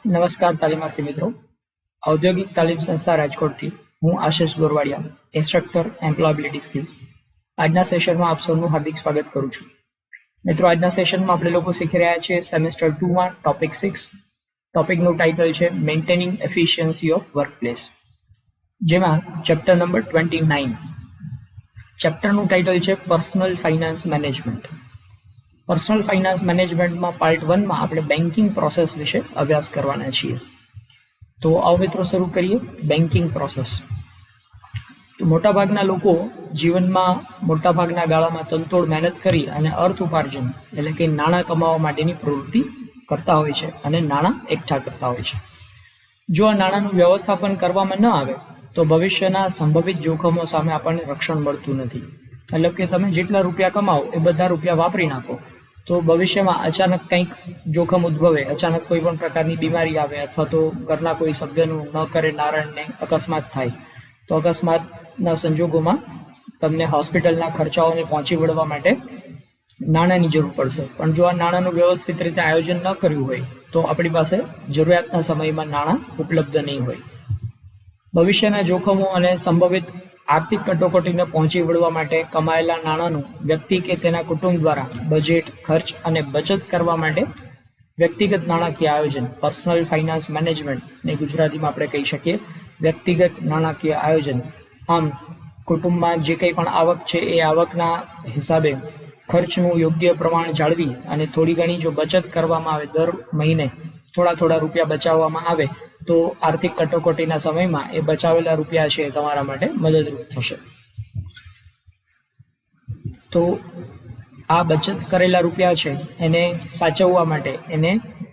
નમસ્કાર તાલીમાર્થી મિત્રો. ઔદ્યોગિક તાલીમ સંસ્થા રાજકોટથી હું આશિષ ગોરવાડિયા, ઇન્સ્ટ્રક્ટર એમ્પ્લોયબિલિટી સ્કિલ્સ. આજના સેશનમાં આપ સૌનું હાર્દિક સ્વાગત કરું છું. મિત્રો, આજના સેશનમાં આપણે લોકો શીખી રહ્યા છીએ સેમેસ્ટર 2માં ટોપિક 6. ટોપિકનું ટાઇટલ છે મેન્ટેનિંગ એફિશિયન્સી ઓફ વર્કપ્લેસ, જેમાં ચેપ્ટર નંબર 29. ચેપ્ટરનું ટાઇટલ છે personal finance management. Personal finance મેનેજમેન્ટમાં પાર્ટ 1માં આપણે બેન્કિંગ પ્રોસેસ વિશે અભ્યાસ કરવાના છીએ. તો આવો મિત્રો શરૂ કરીએ. Banking process. તો મોટાભાગના લોકો જીવનમાં મોટાભાગના ગાળામાં તનતોડ મહેનત કરી અને અર્થ ઉપાર્જન એટલે કે નાણાં કમાવા માટેની પ્રવૃત્તિ કરતા હોય છે અને નાણાં એકઠા કરતા હોય છે. જો આ નાણાંનું વ્યવસ્થાપન કરવામાં ન આવે તો ભવિષ્યના સંભવિત જોખમો સામે આપણને રક્ષણ મળતું નથી. એટલે કે તમે જેટલા રૂપિયા કમાઓ એ બધા રૂપિયા વાપરી નાખો તો ભવિષ્યમાં અચાનક કંઈક જોખમ ઉદ્ભવે, અચાનક કોઈ પણ પ્રકારની બીમારી આવે અથવા તો ઘરના કોઈ સભ્યનું ન કરે નારાયણને અકસ્માત થાય તો અકસ્માતના સંજોગોમાં તમને હોસ્પિટલના ખર્ચાઓને પહોંચી વળવા માટે નાણાંની જરૂર પડશે. પણ જો આ નાણાંનું વ્યવસ્થિત રીતે આયોજન ન કર્યું હોય તો આપણી પાસે જરૂરિયાતના સમયમાં નાણાં ઉપલબ્ધ નહીં હોય. ભવિષ્યના જોખમો અને સંભવિત આર્થિક કટોકટીને પહોંચી વળવા માટે કમાયેલા નાણાંનું વ્યક્તિ કે તેના કુટુંબ દ્વારા બજેટ, ખર્ચ અને બચત કરવા માટે વ્યક્તિગત નાણાકીય આયોજન, પર્સનલ ફાઇનાન્સ મેનેજમેન્ટને ગુજરાતીમાં આપણે કહી શકીએ વ્યક્તિગત નાણાકીય આયોજન. આમ કુટુંબમાં જે કંઈ પણ આવક છે એ આવકના હિસાબે ખર્ચનું યોગ્ય પ્રમાણ જાળવી અને થોડી ઘણી જો બચત કરવામાં આવે, દર મહિને થોડા રૂપિયા બચાવવામાં આવે તો આર્થિક કટોકટીના સમયમાં એ બચાવેલા રૂપિયા છે એ તમારા માટે મદદરૂપ થશે. તો આ બચત કરેલા રૂપિયા છે એને સાચવવા માટે એને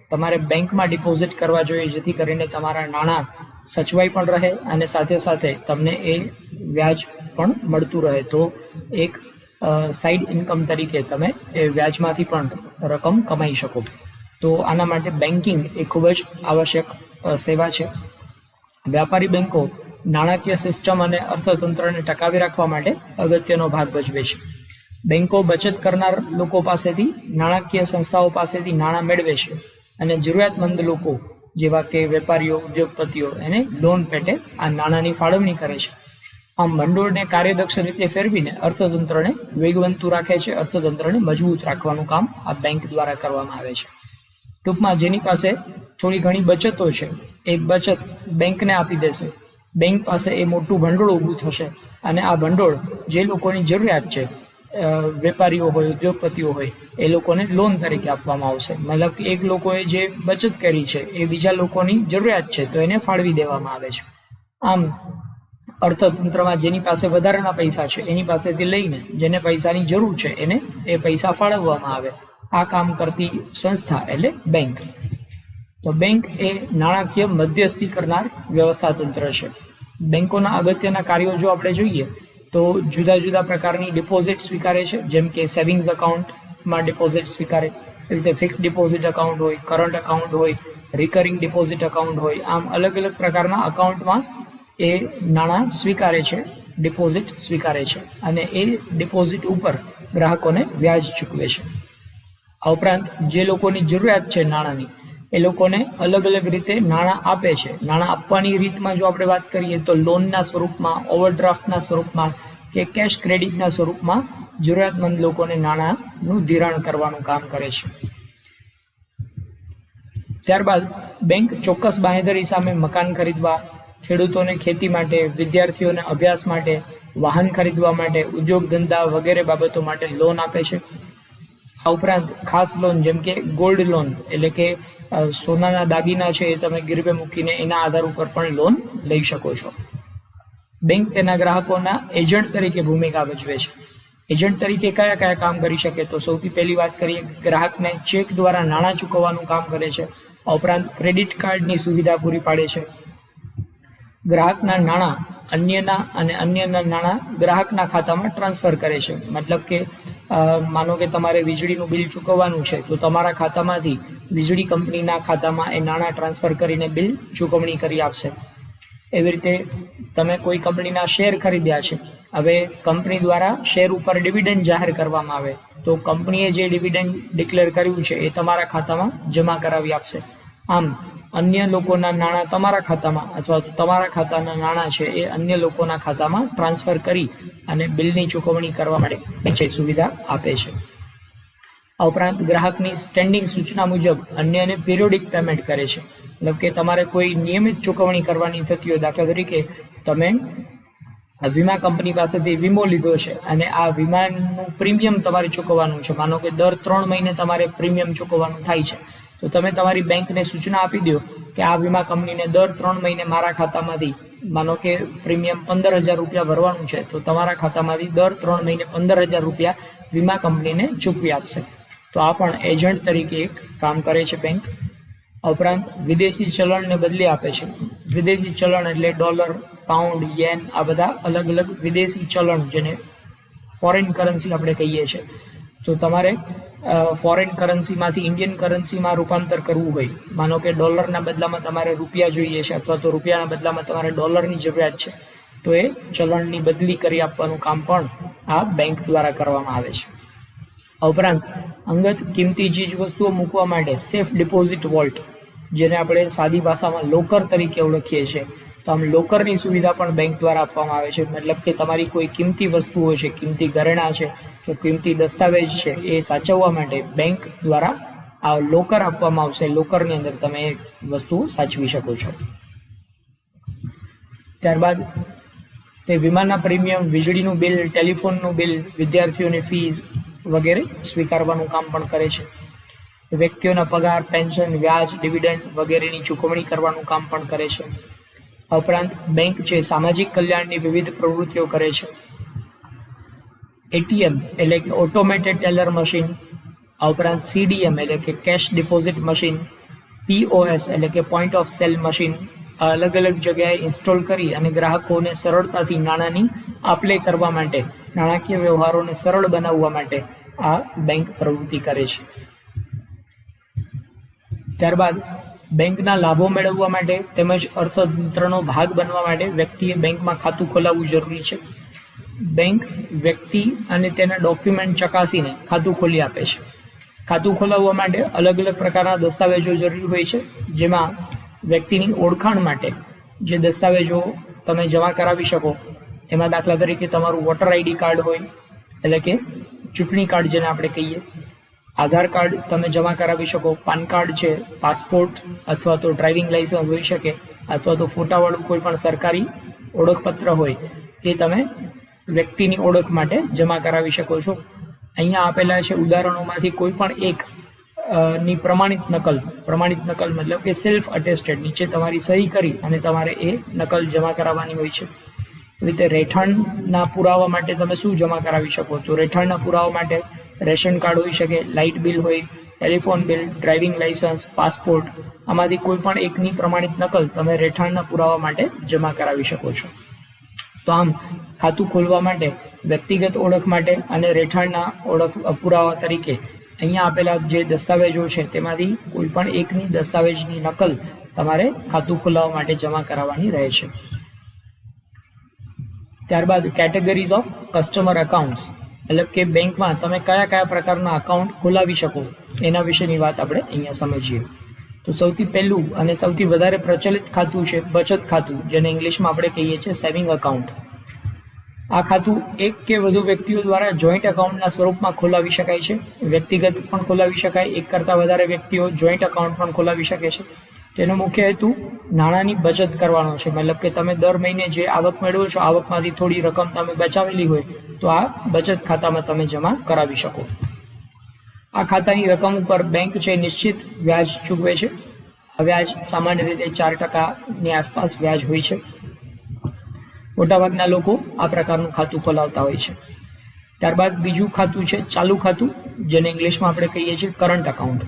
તમારે બેંકમાં ડિપોઝિટ કરવા જોઈએ, જેથી કરીને તમારા નાણાં સચવાઈ પણ રહે અને સાથે સાથે તમને એ વ્યાજ પણ મળતું રહે. તો એક સાઈડ ઇન્કમ તરીકે તમે એ વ્યાજમાંથી પણ રકમ કમાઈ શકો. તો આના માટે બેન્કિંગ એ ખૂબ જ આવશ્યક સેવા છે. વ્યાપારી બેન્કો નાણાકીય સિસ્ટમ અને અર્થતંત્રને ટકાવી રાખવા માટે અગત્યનો ભાગ ભજવે છે. બેન્કો બચત કરનાર લોકો પાસેથી, નાણાકીય સંસ્થાઓ પાસેથી નાણાં મેળવે છે અને જરૂરિયાતમંદ લોકો જેવા કે વેપારીઓ, ઉદ્યોગપતિઓ એને લોન પેટે આ નાણાંની ફાળવણી કરે છે. આમ ભંડોળને કાર્યદક્ષ રીતે ફેરવીને અર્થતંત્રને વેગવંતું રાખે છે, અર્થતંત્રને મજબૂત રાખવાનું કામ આ બેંક દ્વારા કરવામાં આવે છે. ટૂંકમાં જેની પાસે થોડી ઘણી બચતો છે એ બચત બેંકને આપી દેશે. બેંક પાસે એ મોટું ભંડોળ ઊભું થશે અને આ ભંડોળ જે લોકોની જરૂરિયાત છે, વેપારીઓ હોય, ઉદ્યોગપતિઓ હોય, એ લોકોને લોન તરીકે આપવામાં આવશે. મતલબ કે એક લોકોએ જે બચત કરી છે એ બીજા લોકોની જરૂરિયાત છે તો એને ફાળવી દેવામાં આવે છે. આમ અર્થતંત્રમાં જેની પાસે વધારાના પૈસા છે એની પાસેથી લઈને જેને પૈસાની જરૂર છે એને એ પૈસા ફાળવવામાં આવે. આ કામ કરતી સંસ્થા એટલે બેંક. તો બેંક એ નાણાકીય મધ્યસ્થી કરનાર વ્યવસ્થા તંત્ર છે. બેંકોના અગત્યના કાર્યો જો આપણે જોઈએ તો જુદા જુદા પ્રકારની ડિપોઝિટ સ્વીકારે છે, જેમ કે સેવિંગ્સ અકાઉન્ટમાં ડિપોઝિટ સ્વીકારે, એ રીતે ફિક્સ ડિપોઝિટ અકાઉન્ટ હોય, કરંટ અકાઉન્ટ હોય, રિકરિંગ ડિપોઝિટ અકાઉન્ટ હોય. આમ અલગ અલગ પ્રકારના અકાઉન્ટમાં એ નાણાં સ્વીકારે છે, ડિપોઝિટ સ્વીકારે છે અને એ ડિપોઝિટ ઉપર ગ્રાહકોને વ્યાજ ચૂકવે છે. આ ઉપરાંત જે લોકોની જરૂરિયાત છે નાણાંની એ લોકોને અલગ અલગ રીતે નાણાં આપે છે. નાણાં આપવાની રીતમાં જો આપણે વાત કરીએ તો લોનના સ્વરૂપમાં, ઓવરડ્રાફ્ટના સ્વરૂપમાં કે કેશ ક્રેડિટના સ્વરૂપમાં જરૂરિયાતમંદ લોકોને નાણાંનું ધિરાણ કરવાનું કામ કરે છે. ત્યારબાદ બેંક ચોક્કસ બાંહેધરી સામે મકાન ખરીદવા, ખેડૂતોને ખેતી માટે, વિદ્યાર્થીઓને અભ્યાસ માટે, વાહન ખરીદવા માટે, ઉદ્યોગ ધંધા વગેરે બાબતો માટે લોન આપે છે. આ ઉપરાંત ખાસ લોન જેમ કે ગોલ્ડ લોન એટલે કે સોનાના દાગીના છે એ તમે ગીરવે મૂકીને એના આધાર ઉપર પણ લોન લઈ શકો છો. બેંક તેના ગ્રાહકોના એજન્ટ તરીકે ભૂમિકા ભજવે છે. એજન્ટ તરીકે કયા કયા કામ કરી શકે તો સૌથી પહેલી વાત કરીએ, ગ્રાહકને ચેક દ્વારા નાણાં ચૂકવવાનું કામ કરે છે. આ ઉપરાંત ક્રેડિટ કાર્ડની સુવિધા પૂરી પાડે છે. ગ્રાહકના નાણાં અન્યના નાણાં ગ્રાહકના ખાતામાં ટ્રાન્સફર કરે છે. મતલબ કે માનો કે તમારે વીજળીનું બિલ ચૂકવવાનું છે તો તમારા ખાતામાંથી વીજળી કંપનીના ખાતામાં એ નાણાં ટ્રાન્સફર કરીને બિલ ચૂકવણી કરી આપશે. એવી રીતે તમે કોઈ કંપનીના શેર ખરીદ્યા છે, હવે કંપની દ્વારા શેર ઉપર ડિવિડન્ડ જાહેર કરવામાં આવે તો કંપનીએ જે ડિવિડન્ડ ડિક્લેર કર્યું છે એ તમારા ખાતામાં જમા કરાવી આપશે. આમ અન્ય લોકોના નાણાં તમારા ખાતામાં અથવા તો તમારા ખાતાના નાણાં છે એ અન્ય લોકોના ખાતામાં ટ્રાન્સફર કરી અને બિલની ચૂકવણી કરવા માટે બેંક સુવિધા આપે છે. આ ઉપરાંત ગ્રાહકની સ્ટેન્ડિંગ સૂચના મુજબ અન્યને પિરિયોડિક પેમેન્ટ કરે છે. મતલબ કે તમારે કોઈ નિયમિત ચૂકવણી કરવાની થતી હોય, દાખલા તરીકે તમે વીમા કંપની પાસેથી વીમો લીધો છે અને આ વીમાનું પ્રીમિયમ તમારે ચૂકવવાનું છે, માનો કે દર 3 મહિને તમારે પ્રીમિયમ ચૂકવવાનું થાય છે, તો તમે તમારી બેંકને સૂચના આપી દો કે આ વીમા કંપનીને દર 3 મહિને મારા ખાતામાંથી માનો કે પ્રીમિયમ 15,000 રૂપિયા ભરવાનું છે, તો તમારા ખાતામાંથી દર 3 મહિને 15,000 રૂપિયા વીમા કંપનીને ચૂકવી આપશે. તો આ પણ એજન્ટ તરીકે એક કામ કરે છે બેંક. ઉપરાંત વિદેશી ચલણને બદલી આપે છે. વિદેશી ચલણ એટલે ડોલર, પાઉન્ડ, યેન, આ બધા અલગ અલગ વિદેશી ચલણ જેને ફોરેન કરન્સી આપણે કહીએ છીએ. તો તમારે ફોરેન કરન્સીમાંથી ઇન્ડિયન કરન્સીમાં રૂપાંતર કરવું હોય, માનો કે ડોલરના બદલામાં તમારે રૂપિયા જોઈએ છે અથવા તો રૂપિયાના બદલામાં તમારે ડોલરની જરૂરિયાત છે, તો એ ચલણની બદલી કરી આપવાનું કામ પણ આ બેંક દ્વારા કરવામાં આવે છે. ઉપરાંત અંગત કિંમતી ચીજ વસ્તુઓ મૂકવા માટે સેફ ડિપોઝિટ વોલ્ટ, જેને આપણે સાદી ભાષામાં લોકર તરીકે ઓળખીએ છીએ, તો આમ લોકરની સુવિધા પણ બેંક દ્વારા આપવામાં આવે છે. મતલબ કે તમારી કોઈ કિંમતી વસ્તુઓ છે, કિંમતી ઘરેણાં છે કે કિંમતી દસ્તાવેજ છે, એ સાચવવા માટે બેંક દ્વારા આ લોકર આપવામાં આવશે. લોકરની અંદર તમે એ વસ્તુ સાચવી શકો છો. ત્યારબાદ તે વિમાના પ્રીમિયમ, વીજળીનું બિલ, ટેલિફોનનું બિલ, વિદ્યાર્થીઓની ફીસ વગેરે સ્વીકારવાનું કામ પણ કરે છે. વ્યક્તિઓના પગાર, પેન્શન, વ્યાજ, ડિવિડન્ડ વગેરેની ચૂકવણી કરવાનું કામ પણ કરે છે. ઉપરાંત બેંક છે સામાજિક કલ્યાણની વિવિધ પ્રવૃત્તિઓ કરે છે. એટીએમ એટલે કે ઓટોમેટેડ ટેલર મશીન, આ ઉપરાંત સીડીએમ એટલે કે કેશ ડિપોઝિટ મશીન, પીઓએસ એટલે કે પોઈન્ટ ઓફ સેલ મશીન અલગ અલગ જગ્યાએ ઇન્સ્ટોલ કરી અને ગ્રાહકોને સરળતાથી નાણાંની આપ-લે કરવા માટે, નાણાકીય વ્યવહારોને સરળ બનાવવા માટે આ બેંક પ્રવૃત્તિ કરે છે. ત્યારબાદ બેંકના લાભો મેળવવા માટે તેમજ અર્થતંત્રનો ભાગ બનવા માટે વ્યક્તિએ બેંકમાં ખાતું ખોલાવવું જરૂરી છે. બેંક વ્યક્તિ અને તેના ડોક્યુમેન્ટ ચકાસીને ખાતું ખોલી આપે છે. ખાતું ખોલાવવા માટે અલગ અલગ પ્રકારના દસ્તાવેજો જરૂરી હોય છે, જેમાં વ્યક્તિની ઓળખાણ માટે જે દસ્તાવેજો તમે જમા કરાવી શકો, એમાં દાખલા તરીકે તમારું વોટર આઈડી કાર્ડ હોય, એટલે કે ચૂંટણી કાર્ડ જેને આપણે કહીએ, આધાર કાર્ડ તમે જમા કરાવી શકો, પાન કાર્ડ છે, પાસપોર્ટ અથવા તો ડ્રાઇવિંગ લાઇસન્સ હોઈ શકે, અથવા તો ફોટાવાળું કોઈ પણ સરકારી ઓળખપત્ર હોય એ તમે વ્યક્તિની ઓળખ માટે જમા કરાવી શકો છો. અહીંયા આપેલા છે ઉદાહરણોમાંથી કોઈ પણ એક ની પ્રમાણિત નકલ મતલબ કે સેલ્ફ અટેસ્ટેડ, નીચે તમારી સહી કરી અને તમારે એ નકલ જમા કરાવવાની હોય છે. રીતે રહેઠાણના પુરાવા માટે તમે શું જમા કરાવી શકો? તો રહેઠાણના પુરાવા માટે રેશન કાર્ડ હોઈ શકે, લાઇટ બિલ હોય, telephone bill, driving licence, passport, આમાંથી કોઈ પણ એકની પ્રમાણિત નકલ તમે રહેઠાણના પુરાવા માટે જમા કરાવી શકો છો. તો આમ ખાતું ખોલવા માટે વ્યક્તિગત ઓળખ માટે અને રહેઠાણના ઓળખ પુરાવા તરીકે અહીંયા આપેલા જે દસ્તાવેજો છે તેમાંથી કોઈ પણ એકની દસ્તાવેજની નકલ તમારે ખાતું ખોલાવવા માટે જમા કરાવવાની રહે છે. ત્યારબાદ કેટેગરીઝ ઓફ કસ્ટમર અકાઉન્ટ્સ, એટલે કે બેંકમાં તમે કયા કયા પ્રકારના અકાઉન્ટ ખોલાવી શકો એના વિશેની વાત આપણે અહીંયા સમજીએ. તો સૌથી પહેલું અને સૌથી વધારે પ્રચલિત ખાતું છે બચત ખાતું, જેને ઇંગ્લિશમાં આપણે કહીએ છીએ સેવિંગ અકાઉન્ટ. આ ખાતું એક કે વધુ વ્યક્તિઓ દ્વારા જોઈન્ટ અકાઉન્ટના સ્વરૂપમાં ખોલાવી શકાય છે. વ્યક્તિગત પણ ખોલાવી શકાય, એક કરતાં વધારે વ્યક્તિઓ જોઈન્ટ અકાઉન્ટ પણ ખોલાવી શકે છે. તેનો મુખ્ય હેતુ નાણાંની બચત કરવાનો છે. મતલબ કે તમે દર મહિને જે આવક મેળવો છો, આવકમાંથી થોડી રકમ તમે બચાવેલી હોય તો આ બચત ખાતામાં તમે જમા કરાવી શકો. આ ખાતાની રકમ ઉપર બેંક છે નિશ્ચિત વ્યાજ ચૂકવે છે. આ વ્યાજ સામાન્ય રીતે 4%ની આસપાસ વ્યાજ હોય છે. મોટાભાગના લોકો આ પ્રકારનું ખાતું ખોલાવતા હોય છે. ત્યારબાદ બીજું ખાતું છે ચાલુ ખાતું, જેને ઇંગ્લિશમાં આપણે કહીએ છીએ કરંટ અકાઉન્ટ.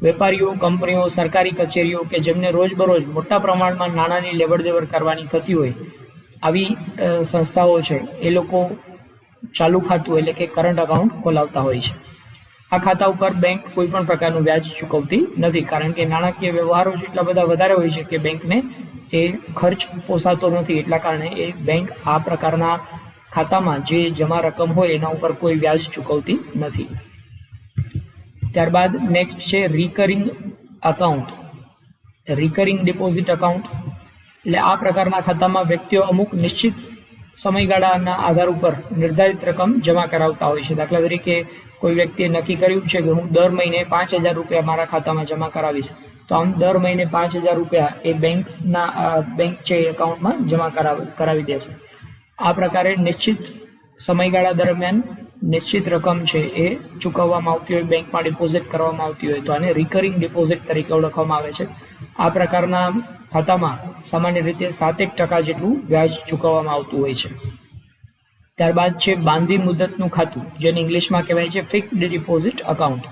વેપારીઓ, કંપનીઓ, સરકારી કચેરીઓ કે જેમને રોજબરોજ મોટા પ્રમાણમાં નાણાંની લેવડ-દેવડ કરવાની થતી હોય, આવી સંસ્થાઓ છે એ લોકો ચાલુ ખાતું એટલે કે કરંટ અકાઉન્ટ ખોલાવતા હોય છે. આ ખાતા ઉપર બેંક કોઈ પણ પ્રકારનું વ્યાજ ચૂકવતી નથી, કારણ કે નાણાકીય વ્યવહારો જેટલા બધા વધારે હોય છે કે બેંકને એ ખર્ચ પોસાતો નથી. એટલા કારણે એ બેંક આ પ્રકારના ખાતામાં જે જમા રકમ હોય એના ઉપર કોઈ વ્યાજ ચૂકવતી નથી. ત્યારબાદ નેક્સ્ટ છે recurring account. Recurring deposit account, એટલે આ પ્રકારના ખાતામાં વ્યક્તિઓ અમુક નિશ્ચિત સમયગાળાના આધાર ઉપર નિર્ધારિત રકમ જમા કરાવતા હોય છે. દાખલા તરીકે કોઈ વ્યક્તિએ નક્કી કર્યું છે કે હું દર મહિને 5,000 રૂપિયા મારા ખાતામાં જમા કરાવીશ, તો આમ દર મહિને 5,000 રૂપિયા એ બેંક છે એ એકાઉન્ટમાં જમા કરાવી દેશે. આ પ્રકારે નિશ્ચિત સમયગાળા દરમિયાન નિશ્ચિત રકમ છે એ ચૂકવવામાં આવતી હોય, બેંકમાં ડિપોઝિટ કરવામાં આવતી હોય, તો આને રિકરિંગ ડિપોઝિટ તરીકે ઓળખવામાં આવે છે. આ પ્રકારના ખાતામાં સામાન્ય રીતે 7% જેટલું વ્યાજ ચૂકવવામાં આવતું હોય છે. ત્યારબાદ છે બાંધી મુદતનું ખાતું, જેને ઇંગ્લિશમાં કહેવાય છે ફિક્સ્ડ ડિપોઝિટ એકાઉન્ટ.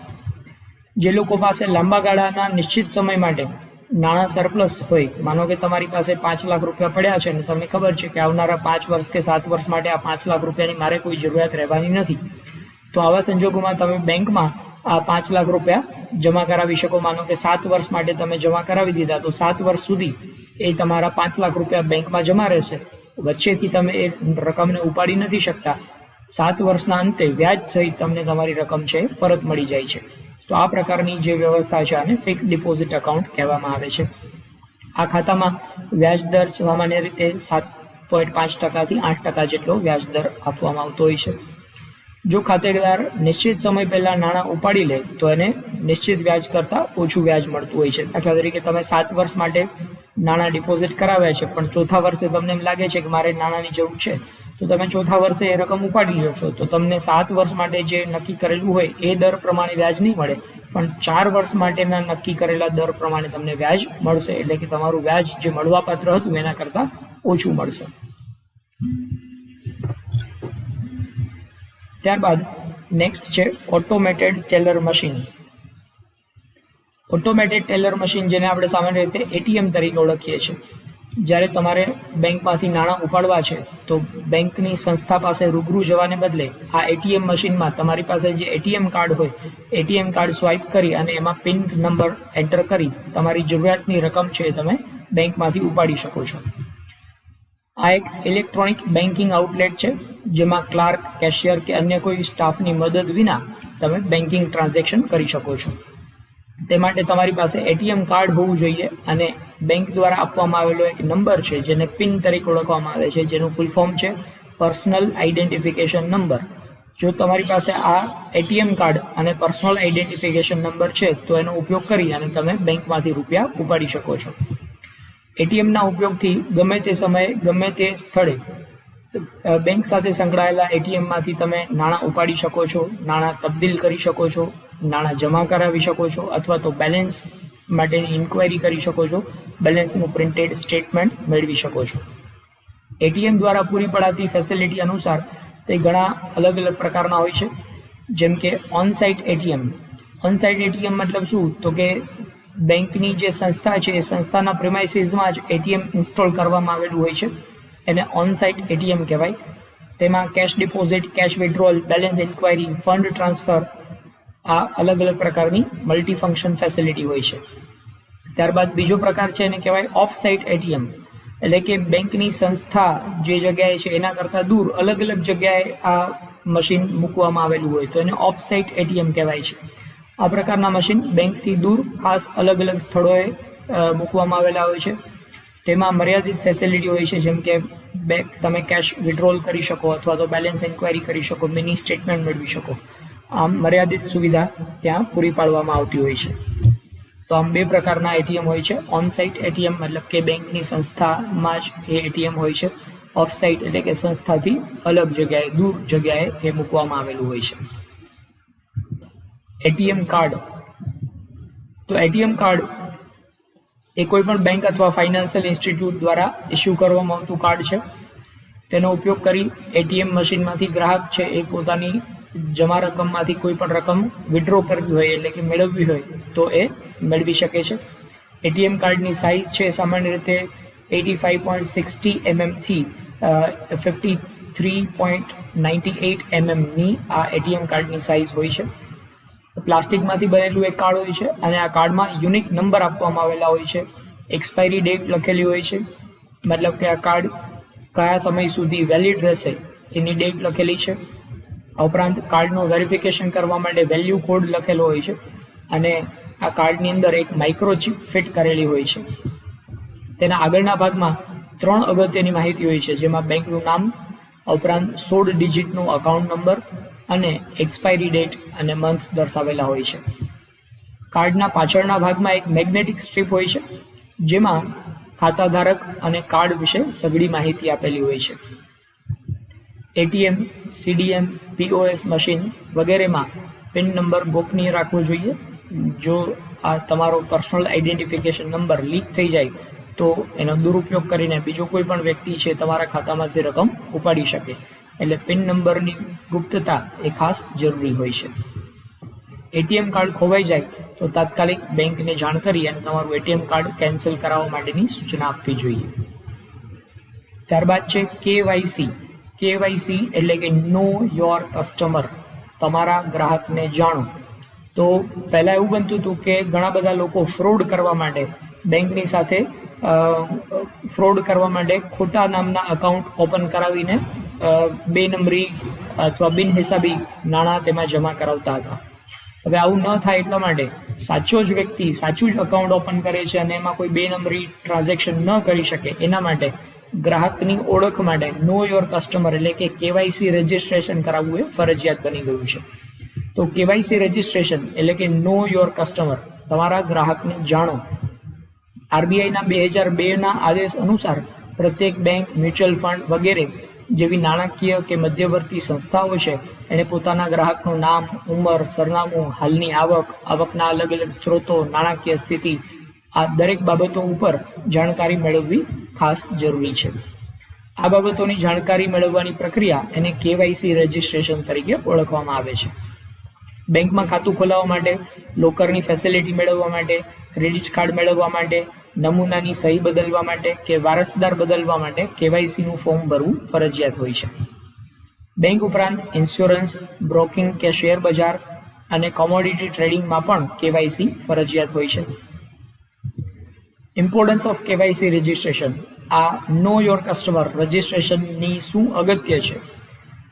જે લોકો પાસે લાંબા ગાળાના નિશ્ચિત સમય માટે નાણાં સરપ્લસ હોય, માનો કે તમારી પાસે 5 લાખ રૂપિયા પડ્યા છે અને તમને ખબર છે કે આવનારા 5 વર્ષ કે 7 વર્ષ માટે આ 5 લાખ રૂપિયાની મારે કોઈ જરૂરિયાત રહેવાની નથી, તો આવા સંજોગોમાં તમે બેંકમાં આ 5 લાખ રૂપિયા જમા કરાવી શકો. માનો કે 7 વર્ષ માટે તમે જમા કરાવી દીધા, તો 7 વર્ષ સુધી એ તમારા 5 લાખ રૂપિયા બેંકમાં જમા રહેશે. વચ્ચેથી તમે એ રકમને ઉપાડી નથી શકતા. 7 વર્ષના અંતે વ્યાજ સહિત તમને તમારી રકમ છે પરત મળી જાય છે. તો આ પ્રકારની જે વ્યવસ્થા છે આને ફિક્સ ડિપોઝિટ એકાઉન્ટ કહેવામાં આવે છે. આ ખાતામાં વ્યાજ દર સામાન્ય રીતે 7.5% થી 8% જેટલો વ્યાજ દર આપવામાં આવતો હોય છે. જો ખાતેદાર નિશ્ચિત સમય પહેલા નાણાં ઉપાડી લે તો એને નિશ્ચિત વ્યાજ કરતાં ઓછું વ્યાજ મળતું હોય છે. દાખલા તરીકે તમે 7 વર્ષ માટે નાણાં ડિપોઝિટ કરાવ્યા છે, પણ ચોથા વર્ષે તમને એમ લાગે છે કે મારે નાણાંની જરૂર છે, તો તમે ચોથા વર્ષે એ રકમ ઉપાડી લો છો, તો તમને 7 વર્ષ માટે જે નક્કી કરેલું હોય એ દર પ્રમાણે વ્યાજ નહીં મળે, પણ 4 વર્ષ માટેના નક્કી કરેલા દર પ્રમાણે તમને વ્યાજ મળશે. એટલે કે તમારું વ્યાજ જે મળવાપાત્ર હતું એના કરતાં ઓછું મળશે. ત્યારબાદ નેક્સ્ટ છે automated teller machine. Automated teller machine, જેને આપણે સામાન્ય રીતે એટીએમ તરીકે ઓળખીએ છીએ. જ્યારે તમારે બેંકમાંથી નાણાં ઉપાડવા છે તો બેંકની સંસ્થા પાસે રૂબરૂ જવાને બદલે આ એટીએમ મશીનમાં તમારી પાસે જે એટીએમ કાર્ડ હોય, એટીએમ કાર્ડ સ્વાઇપ કરી અને એમાં પિન નંબર એન્ટર કરી તમારી જરૂરિયાતની રકમ છે એ તમે બેંકમાંથી ઉપાડી શકો છો. આ એક ઇલેક્ટ્રોનિક બેન્કિંગ આઉટલેટ છે, જેમાં ક્લાર્ક, કેશિયર કે અન્ય કોઈ સ્ટાફની મદદ વિના તમે બેન્કિંગ ટ્રાન્ઝેક્શન કરી શકો છો. તે માટે તમારી પાસે એટીએમ કાર્ડ હોવું જોઈએ અને બેંક દ્વારા આપવામાં આવેલો એક નંબર છે જેને પિન તરીકે ઓળખવામાં આવે છે, જેનું ફૂલ ફોર્મ છે પર્સનલ આઈડેન્ટિફિકેશન નંબર. જો તમારી પાસે આ એટીએમ કાર્ડ અને પર્સનલ આઈડેન્ટિફિકેશન નંબર છે તો એનો ઉપયોગ કરી અને તમે બેંકમાંથી રૂપિયા ઉપાડી શકો છો. એટીએમના ઉપયોગથી ગમે તે સમયે ગમે તે સ્થળે બેંક સાથે સંકળાયેલા એટીએમમાંથી તમે નાણાં ઉપાડી શકો છો, નાણાં તબદીલ કરી શકો છો, નાણાં જમા કરાવી શકો છો, અથવા તો બેલેન્સ માટેની ઇન્ક્વાયરી કરી શકો છો, બેલેન્સનું પ્રિન્ટેડ સ્ટેટમેન્ટ મેળવી શકો છો. એટીએમ દ્વારા પૂરી પડાતી ફેસિલિટી અનુસાર તે ઘણા અલગ અલગ પ્રકારના હોય છે, જેમ કે ઓનસાઇટ એટીએમ. ઓનસાઇટ એટીએમ મતલબ શું? તો કે બેંકની જે સંસ્થા છે એ સંસ્થાના પ્રિમાઇસીસમાં જ એટીએમ ઇન્સ્ટોલ કરવામાં આવેલું હોય છે, એને ઓનસાઇટ એટીએમ કહેવાય. તેમાં cash deposit, cash withdrawal, balance inquiry, fund transfer, આ અલગ અલગ પ્રકારની મલ્ટીફંક્શન ફેસિલિટી હોય છે. ત્યારબાદ બીજો પ્રકાર છે એને કહેવાય ઓફ સાઇટ એટીએમ, એટલે કે બેંકની સંસ્થા જે જગ્યાએ છે એના કરતાં દૂર અલગ અલગ જગ્યાએ આ મશીન મૂકવામાં આવેલું હોય તો એને ઓફ સાઇટ એટીએમ કહેવાય છે. આ પ્રકારના મશીન બેંકથી દૂર ખાસ અલગ અલગ સ્થળોએ મૂકવામાં આવેલા હોય છે. તેમાં મર્યાદિત ફેસિલિટી હોય છે, જેમ કે તમે કેશ વિડ્રોલ કરી શકો અથવા તો બેલેન્સ ઇન્ક્વાયરી કરી શકો, મિની સ્ટેટમેન્ટ મેળવી શકો. આમ મર્યાદિત સુવિધા ત્યાં પૂરી પાડવામાં આવતી હોય છે. તો આમ બે પ્રકારના એટીએમ હોય છે. ઓન સાઇટ એટીએમ મતલબ કે બેંકની સંસ્થામાં જ એ એટીએમ હોય છે. ઓફ સાઇટ એટલે કે સંસ્થાથી અલગ જગ્યાએ, દૂર જગ્યાએ એ મૂકવામાં આવેલું હોય છે. ATM card. તો એટીએમ કાર્ડ એ કોઈ પણ બેંક અથવા ફાઇનાન્શિયલ ઇન્સ્ટિટ્યૂટ દ્વારા ઇસ્યુ કરવામાં આવતું કાર્ડ છે. તેનો ઉપયોગ કરી એટીએમ મશીનમાંથી ગ્રાહક છે એ પોતાની જમા રકમમાંથી કોઈ પણ રકમ વિડ્રો કરવી હોય એટલે કે મેળવવી હોય તો એ મેળવી શકે છે. એટીએમ કાર્ડની સાઇઝ છે સામાન્ય રીતે 85.60 mm થી 53.98 mmની આ એટીએમ કાર્ડની સાઇઝ હોય છે. પ્લાસ્ટિકમાંથી બનેલું એક કાર્ડ હોય છે અને આ કાર્ડમાં યુનિક નંબર આપવામાં આવેલા હોય છે. એક્સપાયરી ડેટ લખેલી હોય છે, મતલબ કે આ કાર્ડ કયા સમય સુધી વેલિડ રહેશે એની ડેટ લખેલી છે. આ ઉપરાંત કાર્ડનું વેરિફિકેશન કરવા માટે વેલ્યુ કોડ લખેલો હોય છે અને આ કાર્ડની અંદર એક માઇક્રોચિપ ફિટ કરેલી હોય છે. તેના આગળના ભાગમાં 3 અગત્યની માહિતી હોય છે, જેમાં બેંકનું નામ, ઉપરાંત 16 ડિજિટનો અકાઉન્ટ નંબર અને એક્સપાયરી ડેટ અને મંથ દર્શાવેલા હોય છે. કાર્ડના પાછળના ભાગમાં એક મેગ્નેટિક સ્ટ્રીપ હોય છે, જેમાં ખાતાધારક અને કાર્ડ વિશે સઘળી માહિતી આપેલી હોય છે. એટીએમ, સીડીએમ, પીઓએસ મશીન વગેરેમાં પિન નંબર ગોપનીય રાખવો જોઈએ. જો આ તમારો પર્સનલ આઈડેન્ટિફિકેશન નંબર લીક થઈ જાય તો એનો દુરુપયોગ કરીને બીજો કોઈ પણ વ્યક્તિ છે તમારા ખાતામાંથી રકમ ઉપાડી શકે. એટલે પિન નંબરની ગુપ્તતા એ ખાસ જરૂરી હોય છે. એટીએમ કાર્ડ ખોવાઈ જાય તો તાત્કાલિક બેંકને જાણ કરી અને તમારું એટીએમ કાર્ડ કેન્સલ કરાવવા માટેની સૂચના આપવી જોઈએ. ત્યારબાદ છે કેવાયસી. કેવાયસી એટલે કે નો યોર કસ્ટમર, તમારા ગ્રાહકને જાણો. તો પહેલાં એવું બનતું હતું કે ઘણા બધા લોકો ફ્રોડ કરવા માટે બેંકની સાથે ખોટા નામના અકાઉન્ટ ઓપન કરાવીને બે નંબરી અથવા બિનહિસાબી નાણાં તેમાં જમા કરાવતા હતા. હવે આવું ન થાય એટલા માટે સાચો જ વ્યક્તિ સાચું જ અકાઉન્ટ ઓપન કરે છે અને એમાં કોઈ બે નંબરી ટ્રાન્ઝેક્શન ન કરી શકે એના માટે ગ્રાહકની ઓળખ માટે નો યોર કસ્ટમર એટલે કે કેવાયસી રજિસ્ટ્રેશન કરાવવું એ ફરજિયાત બની ગયું છે. તો કેવાયસી રજિસ્ટ્રેશન એટલે કે નો યોર કસ્ટમર, તમારા ગ્રાહકને જાણો. આરબીઆઈના 2002ના આદેશ અનુસાર પ્રત્યેક બેંક, મ્યુચ્યુઅલ ફંડ વગેરે જેવી નાણાકીય કે મધ્યવર્તી સંસ્થાઓ છે એને પોતાના ગ્રાહકનું નામ, ઉંમર, સરનામું, હાલની આવક, આવકના અલગ અલગ સ્ત્રોતો, નાણાકીય સ્થિતિ, આ દરેક બાબતો ઉપર જાણકારી મેળવવી ખાસ જરૂરી છે. આ બાબતોની જાણકારી મેળવવાની પ્રક્રિયા એને કેવાયસી રજિસ્ટ્રેશન તરીકે ઓળખવામાં આવે છે. બેંકમાં ખાતું ખોલાવવા માટે, લોકરની ફેસિલિટી મેળવવા માટે, ક્રેડિટ કાર્ડ મેળવવા માટે, નમૂનાની સહી બદલવા માટે કે વારસદાર બદલવા માટે કેવાયસીનું ફોર્મ ભરવું ફરજિયાત હોય છે. બેંક ઉપરાંત ઇન્સ્યોરન્સ, બ્રોકિંગ કે શેર બજાર અને કોમોડિટી ટ્રેડિંગમાં પણ કેવાયસી ફરજિયાત હોય છે. Importance of KYC registration. આ નો યોર કસ્ટમર રજિસ્ટ્રેશનની શું અગત્ય છે?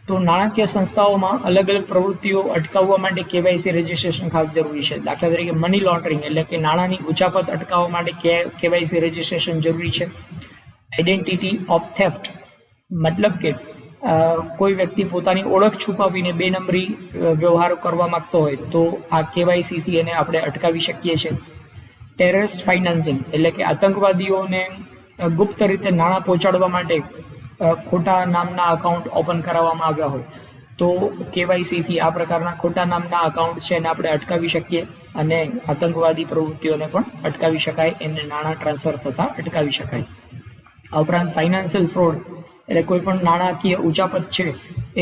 તો નાણાકીય સંસ્થાઓમાં અલગ અલગ પ્રવૃત્તિઓ અટકાવવા માટે કેવાયસી રજિસ્ટ્રેશન ખાસ જરૂરી છે. દાખલા તરીકે મની લોન્ડરિંગ એટલે કે નાણાંની ઉચાપત અટકાવવા માટે કેવાયસી રજિસ્ટ્રેશન જરૂરી છે. આઈડેન્ટિટી ઓફ થેફ્ટ મતલબ કે કોઈ વ્યક્તિ પોતાની ઓળખ છુપાવીને બે નંબરી વ્યવહારો કરવા માંગતો હોય તો આ કેવાયસીથી એને આપણે અટકાવી શકીએ છીએ. ટેરરિસ્ટ ફાઇનાન્સિંગ એટલે કે આતંકવાદીઓને ગુપ્ત રીતે નાણાં પહોંચાડવા માટે ખોટા નામના અકાઉન્ટ ઓપન કરાવવામાં આવ્યા હોય તો કેવાયસીથી આ પ્રકારના ખોટા નામના અકાઉન્ટ છે એને આપણે અટકાવી શકીએ અને આતંકવાદી પ્રવૃત્તિઓને પણ અટકાવી શકાય, એમને નાણાં ટ્રાન્સફર થતાં અટકાવી શકાય. આ ઉપરાંત ફાઇનાન્શિયલ ફ્રોડ એટલે કોઈ પણ નાણાકીય ઉચાપત છે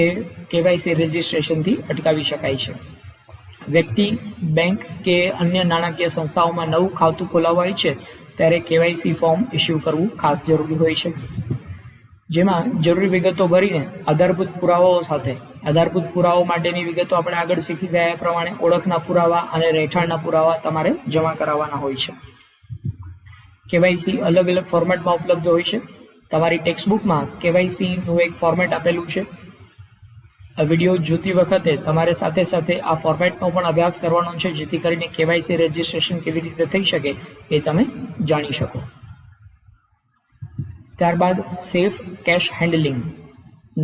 એ કેવાયસી રજિસ્ટ્રેશનથી અટકાવી શકાય છે. વ્યક્તિ, બેંક કે અન્ય નાણાકીય સંસ્થાઓમાં નવું ખાતું ખોલાવવા ઈચ્છે ત્યારે કેવાયસી ફોર્મ ઇસ્યુ કરવું ખાસ જરૂરી હોય છે, જેમાં જરૂરી વિગતો ભરીને આધારભૂત પુરાવાઓ સાથે, આધારભૂત પુરાવાઓ માટેની વિગતો આપણે આગળ શીખી ગયા એ પ્રમાણે ઓળખના પુરાવા અને રહેઠાણના પુરાવા તમારે જમા કરાવવાના હોય છે. કેવાયસી અલગ અલગ ફોર્મેટમાં ઉપલબ્ધ હોય છે. તમારી ટેક્સ્ટબુકમાં કેવાયસીનું એક ફોર્મેટ આપેલું છે. આ વિડીયો જોતી વખતે તમારે સાથે સાથે આ ફોર્મેટનો પણ અભ્યાસ કરવાનો છે, જેથી કરીને કેવાયસી રજિસ્ટ્રેશન કેવી રીતે થઈ શકે એ તમે જાણી શકો. ત્યારબાદ સેફ કેશ હેન્ડલિંગ.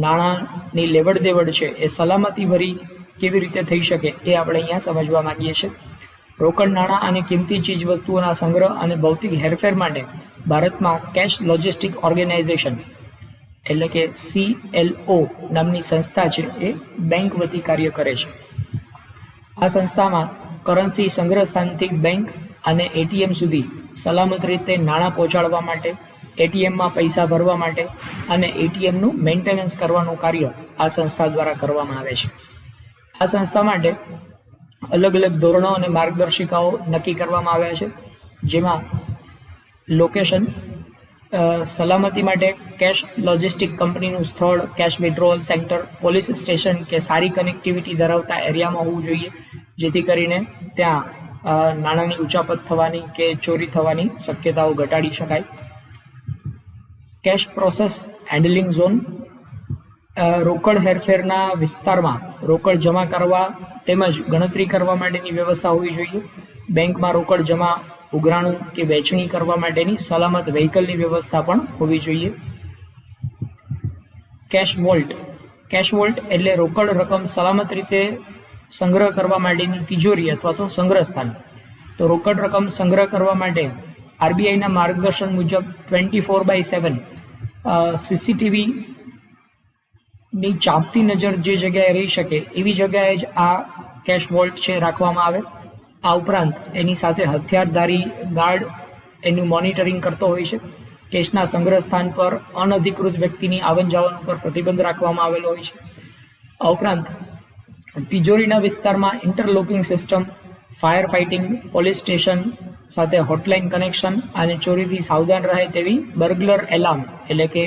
નાણાંની લેવડ દેવડ છે એ સલામતી ભરી કેવી રીતે થઈ શકે એ આપણે અહીંયા સમજવા માંગીએ છીએ. રોકડ નાણાં અને કિંમતી ચીજ વસ્તુઓના સંગ્રહ અને ભૌતિક હેરફેર માટે ભારતમાં કેશ લોજિસ્ટિક ઓર્ગેનાઇઝેશન એટલે કે CLO નામની સંસ્થા છે એ બેંક વતી કાર્ય કરે છે. આ સંસ્થામાં કરન્સી સંગ્રહ સ્થાનથી બેંક અને ATM સુધી સલામત રીતે નાણાં પહોંચાડવા માટે, ATMમાં પૈસા ભરવા માટે અને ATMનું મેન્ટેનન્સ કરવાનું કાર્ય આ સંસ્થા દ્વારા કરવામાં આવે છે. આ સંસ્થા માટે અલગ અલગ ધોરણો અને માર્ગદર્શિકાઓ નક્કી કરવામાં આવ્યા છે, જેમાં લોકેશન, સલામતી માટે કેશ લોજિસ્ટિક કંપનીનું સ્થળ, cash withdrawal centre, police station કે સારી કનેક્ટિવિટી ધરાવતા એરિયામાં હોવું જોઈએ, જેથી કરીને ત્યાં નાણાંની ઉચાપત થવાની કે ચોરી થવાની શક્યતાઓ ઘટાડી શકાય. કેશ પ્રોસેસ હેન્ડલિંગ ઝોન, રોકડ હેરફેરના વિસ્તારમાં રોકડ જમા કરવા તેમજ ગણતરી કરવા માટેની વ્યવસ્થા હોવી જોઈએ. બેંકમાં રોકડ જમા, ઉઘરાણું કે વેચણી કરવા માટેની સલામત વ્હીકલની વ્યવસ્થા પણ હોવી જોઈએ. કેશ વોલ્ટ એટલે રોકડ રકમ સલામત રીતે સંગ્રહ કરવા માટેની તિજોરી અથવા તો સંગ્રહ સ્થાન. તો રોકડ રકમ સંગ્રહ કરવા માટે આરબીઆઈના માર્ગદર્શન મુજબ 24/7 સીસીટીવી ની ચાંપતી નજર જે જગ્યાએ રહી શકે એવી જગ્યાએ જ આ કેશ વોલ્ટ છે રાખવામાં આવે. આ ઉપરાંત એની સાથે હથિયારધારી ગાર્ડ એનું મોનિટરિંગ કરતો હોય છે. કેશના સંગ્રહ સ્થાન પર અનધિકૃત વ્યક્તિની આવન જાવન પર પ્રતિબંધ રાખવામાં આવેલો હોય છે. આ ઉપરાંત તિજોરીના વિસ્તારમાં interlocking system, fire fighting, police station સાથે હોટલાઇન કનેક્શન અને ચોરીથી સાવધાન રહે તેવી બર્ગલર એલાર્મ એટલે કે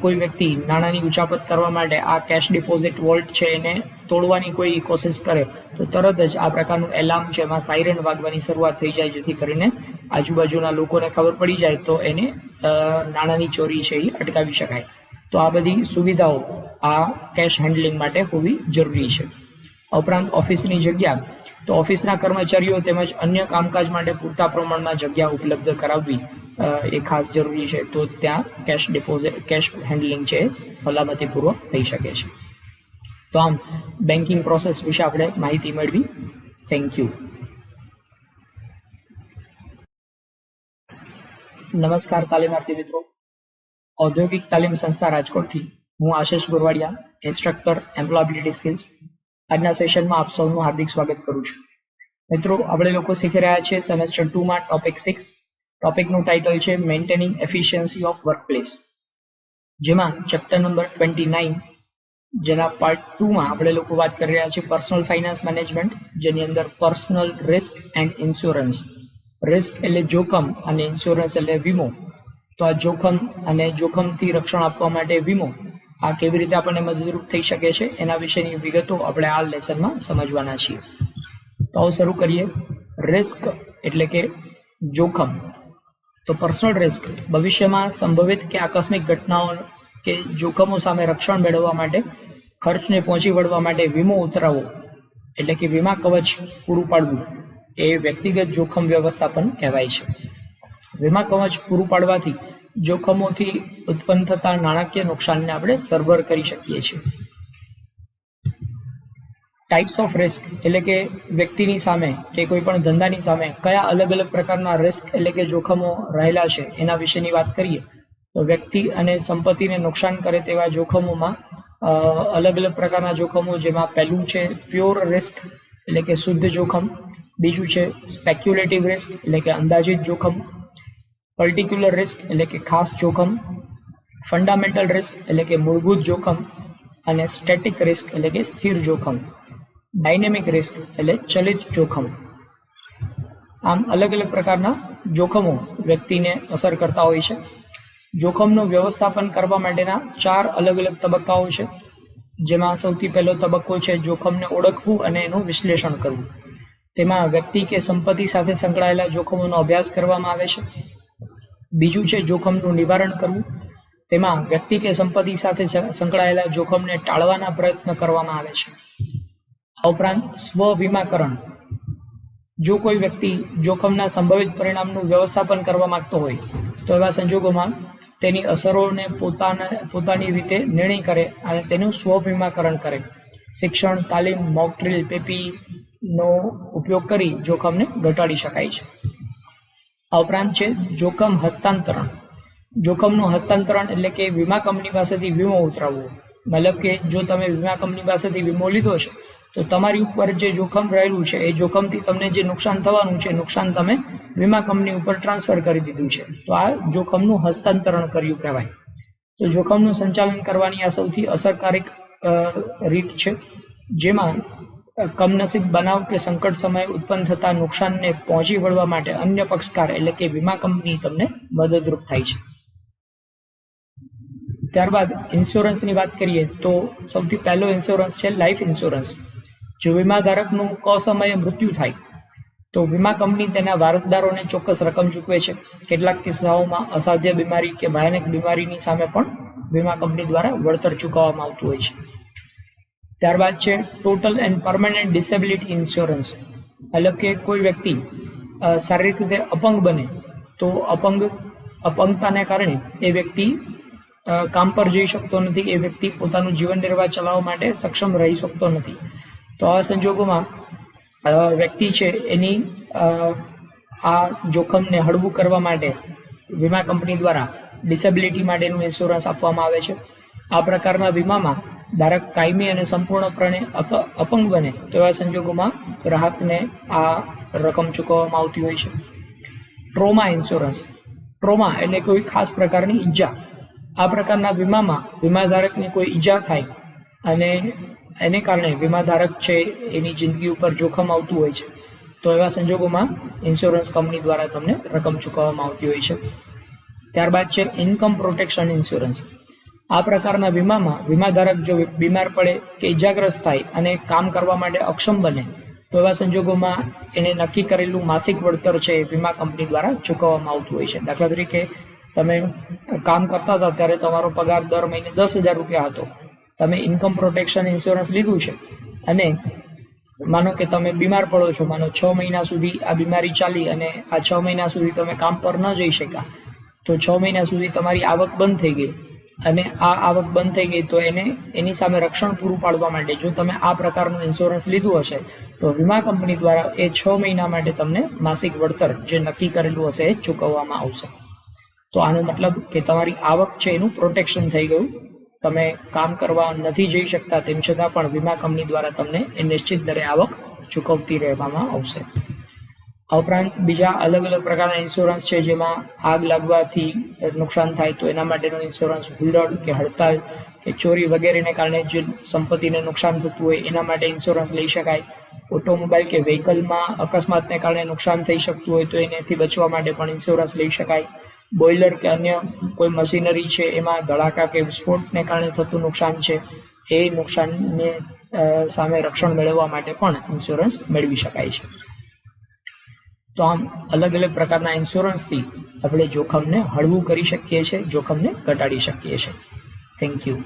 કોઈ વ્યક્તિ નાણાંની ઉચાપત કરવા માટે આ કેશ ડિપોઝિટ વોલ્ટ છે એને તોડવાની કોઈ કોશિશ કરે તો તરત જ આ પ્રકારનું એલાર્મ છે એમાં સાયરન વાગવાની શરૂઆત થઈ જાય, જેથી કરીને આજુબાજુના લોકોને ખબર પડી જાય તો એને નાણાંની ચોરી છે એ અટકાવી શકાય. તો આ બધી સુવિધાઓ આ કેશ હેન્ડલિંગ માટે હોવી જરૂરી છે. ઉપરાંત ઓફિસની જગ્યા, તો ઓફિસના કર્મચારીઓ તેમજ અન્ય કામકાજ માટે પૂરતા પ્રમાણમાં જગ્યા ઉપલબ્ધ કરાવવી એ ખાસ જરૂરી છે. તો ત્યાં કેશ હેન્ડલિંગ છે સલામતીપૂર્વક થઈ શકે છે. તો આમ બેન્કિંગ પ્રોસેસ વિશે આપણે માહિતી મેળવી. Thank you. નમસ્કાર તાલીમાર્થી મિત્રો, ઔદ્યોગિક તાલીમ સંસ્થા રાજકોટથી હું આશિષ ગોરવાડિયા, ઇન્સ્ટ્રક્ટર એમ્પ્લોયબિલિટી સ્કિલ્સ. આજના સેશનમાં આપ સૌનું હાર્દિક સ્વાગત કરું છું. મિત્રો, આપણે લોકો શીખી રહ્યા છીએ સેમેસ્ટર 2માં ટોપિક 6. ટોપિકનું ટાઇટલ છે મેન્ટેનિંગ એફિશિયન્સી ઓફ વર્કપ્લેસ, જેમાં ચેપ્ટર નંબર 29 જેના પાર્ટ 2માં આપણે લોકો વાત કરી રહ્યા છીએ પર્સનલ ફાઇનાન્સ મેનેજમેન્ટ, જેની અંદર personal risk and insurance. Risk એટલે જોખમ અને ઇન્સ્યોરન્સ એટલે વીમો. તો આ જોખમ અને જોખમથી રક્ષણ આપવા માટે વીમો આ કેવી રીતે આપણને મદદરૂપ થઈ શકે છે એના વિશેની વિગતો આપણે આ લેસનમાં સમજવાના છીએ. તો આવો શરૂ કરીએ. રિસ્ક એટલે કે જોખમ. તો પર્સનલ રિસ્ક ભવિષ્યમાં સંભવિત કે આકસ્મિક ઘટનાઓ કે જોખમો સામે રક્ષણ મેળવવા માટે ખર્ચને પહોંચી વળવા માટે વીમો ઉતરાવવો એટલે કે વીમા કવચ પૂરું પાડવું એ વ્યક્તિગત જોખમ વ્યવસ્થાપન કહેવાય છે. વીમા કવચ પૂરું પાડવાથી જોખમોથી ઉત્પન્ન થતા નાણાકીય નુકસાનને આપણે સરભર કરી શકીએ છીએ. ટાઈપ્સ ઓફ રિસ્ક એટલે કે વ્યક્તિની સામે કે કોઈ પણ ધંધાની સામે કયા અલગ અલગ પ્રકારના રિસ્ક એટલે કે જોખમો રહેલા છે એના વિશેની વાત કરીએ તો વ્યક્તિ અને સંપત્તિને નુકસાન કરે તેવા જોખમોમાં અલગ અલગ પ્રકારના જોખમો, જેમાં પહેલું છે પ્યોર રિસ્ક એટલે કે શુદ્ધ જોખમ, બીજું છે સ્પેક્યુલેટિવ રિસ્ક એટલે કે અંદાજિત જોખમ, પર્ટિક્યુલર રિસ્ક એટલે કે ખાસ જોખમ, ફંડામેન્ટલ રિસ્ક એટલે કે મૂળભૂત જોખમ અને સ્ટેટિક રિસ્ક એટલે કે સ્થિર જોખમ, ડાયનેમિક રિસ્ક એટલે ચલિત જોખમ. આમ અલગ અલગ પ્રકારના જોખમો વ્યક્તિને અસર કરતા હોય છે. જોખમનું વ્યવસ્થાપન કરવા માટેના 4 અલગ અલગ તબક્કાઓ છે, જેમાં સૌથી પહેલો તબક્કો છે જોખમને ઓળખવું અને એનું વિશ્લેષણ કરવું. તેમાં વ્યક્તિ કે સંપત્તિ સાથે સંકળાયેલા જોખમોનો અભ્યાસ કરવામાં આવે છે. બીજું છે જોખમનું નિવારણ કરવું. તેમાં વ્યક્તિ કે સંપત્તિ સાથે સંકળાયેલા જોખમને ટાળવાના પ્રયત્ન કરવામાં આવે છે. આ ઉપરાંત સ્વ વીમાકરણ. જો કોઈ વ્યક્તિ જોખમના સંભવિત પરિણામનું વ્યવસ્થાપન કરવા માંગતો હોય તો એવા સંજોગોમાં તેની અસરોને પોતાની રીતે નિર્ણય કરે અને તેનું સ્વ વીમાકરણ કરે. શિક્ષણ, તાલીમ, મોક ડ્રીલ, પેપીનો ઉપયોગ કરી જોખમને ઘટાડી શકાય છે. આ ઉપરાંત છે જોખમ હસ્તાંતરણ. જોખમનું હસ્તાંતરણ એટલે કે વીમા કંપની પાસેથી વીમો ઉતરાવવો. મતલબ કે જો તમે વીમા કંપની પાસેથી વીમો લીધો છે તો તમારી ઉપર જે જોખમ રહેલું છે એ જોખમથી તમને જે નુકસાન થવાનું છે નુકસાન તમે વીમા કંપની ઉપર ટ્રાન્સફર કરી દીધું છે. તો આ જોખમનું હસ્તાંતરણ કર્યું કહેવાય. તો જોખમનું સંચાલન કરવાની આ સૌથી અસરકારક રીત છે, જેમાં કમનસીબ બનાવ કે સંકટ સમયે ઉત્પન્ન થતા નુકસાનને પહોંચી વળવા માટે અન્ય પક્ષકાર એટલે કે વીમા કંપની તમને મદદરૂપ થાય છે. ત્યારબાદ ઇન્સ્યોરન્સની વાત કરીએ તો સૌથી પહેલો ઇન્સ્યોરન્સ છે લાઈફ ઇન્સ્યોરન્સ. જો વીમાધારકનું અસમયે મૃત્યુ થાય તો વીમા કંપની તેના વારસદારોને ચોક્કસ રકમ ચૂકવે છે. કેટલાક કિસ્સાઓમાં અસાધ્ય બીમારી કે ભયાનક બીમારીની સામે પણ વીમા કંપની દ્વારા વળતર ચૂકવવામાં આવતું હોય છે. ત્યારબાદ છે total and permanent disability insurance. એટલે કે કોઈ વ્યક્તિ શારીરિક રીતે અપંગ બને તો અપંગતાને કારણે એ વ્યક્તિ કામ પર જઈ શકતો નથી, એ વ્યક્તિ પોતાનું જીવન નિર્વાહ ચલાવવા માટે સક્ષમ રહી શકતો નથી. તો આવા સંજોગોમાં વ્યક્તિ છે એની આ જોખમને હળવું કરવા માટે વીમા કંપની દ્વારા ડિસેબિલિટી માટેનું ઇન્સ્યોરન્સ આપવામાં આવે છે. આ પ્રકારના વીમામાં ધારક કાયમી અને સંપૂર્ણપણે અપંગ બને તો એવા સંજોગોમાં ગ્રાહકને આ રકમ ચૂકવવામાં આવતી હોય છે. Trauma insurance. ટ્રોમા એટલે કોઈ ખાસ પ્રકારની ઈજા. આ પ્રકારના વીમામાં વીમાધારકને કોઈ ઈજા થાય અને એને કારણે વીમાધારક છે એની જિંદગી ઉપર જોખમ આવતું હોય છે તો એવા સંજોગોમાં ઇન્સ્યોરન્સ કંપની દ્વારા તમને રકમ ચૂકવવામાં આવતી હોય છે. ત્યારબાદ છે ઇન્કમ પ્રોટેક્શન ઇન્સ્યોરન્સ. આ પ્રકારના વીમામાં વીમાધારક જો બીમાર પડે કે ઇજાગ્રસ્ત થાય અને કામ કરવા માટે અક્ષમ બને તો એવા સંજોગોમાં એને નક્કી કરેલું માસિક વળતર છે એ વીમા કંપની દ્વારા ચૂકવવામાં આવતું હોય છે. દાખલા તરીકે તમે કામ કરતા હતા ત્યારે તમારો પગાર દર મહિને 10,000 રૂપિયા હતો. તમે ઇન્કમ પ્રોટેક્શન ઇન્સ્યોરન્સ લીધું છે અને માનો કે તમે બીમાર પડો છો, માનો 6 મહિના સુધી આ બીમારી ચાલી અને આ 6 મહિના સુધી તમે કામ પર ન જઈ શક્યા તો 6 મહિના સુધી તમારી આવક બંધ થઈ ગઈ અને આ આવક બંધ થઈ ગઈ તો એની સામે રક્ષણ પૂરું પાડવા માટે જો તમે આ પ્રકારનું ઇન્સ્યોરન્સ લીધું હશે તો વીમા કંપની દ્વારા એ 6 મહિના માટે તમને માસિક વળતર જે નક્કી કરેલું હશે એ ચૂકવવામાં આવશે. તો આનો મતલબ કે તમારી આવક છે એનું પ્રોટેક્શન થઈ ગયું. તમે કામ કરવા નથી જઈ શકતા તેમ છતાં પણ વીમા કંપની દ્વારા તમને એ નિશ્ચિત દરે આવક ચૂકવતી રહેવામાં આવશે. આ ઉપરાંત બીજા અલગ અલગ પ્રકારના ઇન્સ્યોરન્સ છે જેમાં આગ લાગવાથી નુકસાન થાય તો એના માટેનો ઇન્સ્યોરન્સ, હુલ્લડ કે હડતાલ કે ચોરી વગેરેને કારણે જે સંપત્તિને નુકસાન થતું હોય એના માટે ઇન્સ્યોરન્સ લઈ શકાય. ઓટોમોબાઈલ કે વ્હીકલમાં અકસ્માતને કારણે નુકસાન થઈ શકતું હોય તો એનાથી બચવા માટે પણ ઇન્સ્યોરન્સ લઈ શકાય. બોઇલર કે અન્ય કોઈ મશીનરી છે એમાં ધડાકા કે વિસ્ફોટને કારણે થતું નુકસાન છે એ નુકસાનને સામે રક્ષણ મેળવવા માટે પણ ઇન્સ્યોરન્સ મેળવી શકાય છે. તો આમ અલગ અલગ પ્રકારના ઇન્સ્યોરન્સથી આપણે જોખમને હળવું કરી શકીએ છીએ, જોખમને ઘટાડી શકીએ છીએ. Thank you.